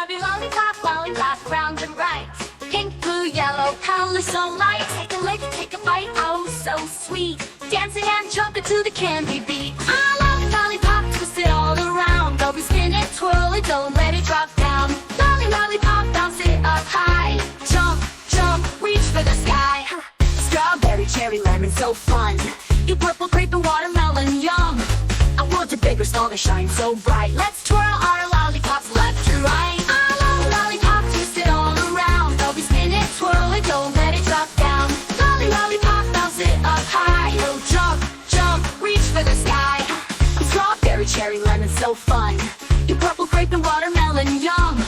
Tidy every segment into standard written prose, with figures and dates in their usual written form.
every lollipop, lollipop, round and right. Pink, blue, yellow, colors so light. Take a lick, take a bite, oh so sweet. Dancing and jumping to the candy beat. I love the lollipop, twist it all around. Go spin it, twirl it, don't let it drop down. Lolly, lollipop, bounce it up high. Jump, jump, reach for the sky. Strawberry, cherry, lemon, so fun. You purple, grape, and watermelon, yum. A world of bigger, small, they shine so bright. Let's twirl our lollipops left to right. I love lollipop, twist it all around. Go spin it, twirl it, don't let it drop down. Lolly, lollipop, bounce it up high. Oh, jump, jump, reach for the sky. Strawberry, cherry, lemon, so fun. You purple, grape, and watermelon, yum.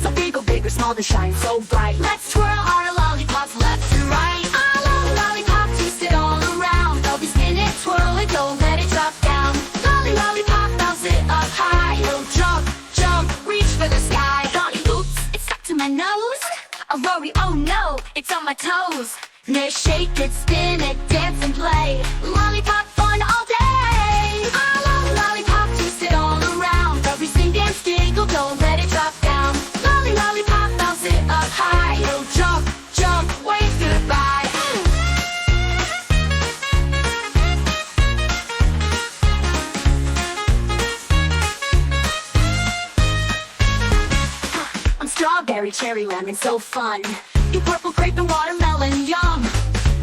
So bigger, small, they shine so bright. Let's twirl our lollipops left to right. I love lollipop, twist it all around. Go spin it, twirl it, don't let it drop down. Lolly, lollipop, bounce it up high. Oh, jump, jump, reach for the sky. Oops, it stuck to my nose. A worry, oh no, it's on my toes. Now shake it, spin it, dance and play. Lollipop fun all day. I love lollipop, twist it all around. Every sing, dance, giggle, don't let it drop down. Lolly, lollipop, bounce it up high. Oh, jump, jump, wave goodbye. I'm strawberry, cherry, lemon, so fun. You purple, grape, and watermelon, yum.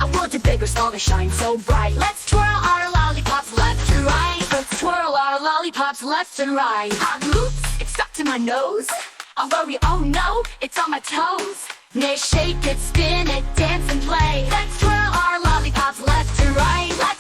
A world of bigger, small, they shine so bright. Let's twirl our lollipops left to right. Let's twirl our lollipops left and right. Oops, it stuck to my nose. A worry, oh no, it's on my toes. Now shake it, spin it, dance and play. Let's twirl our lollipops left to right. Let's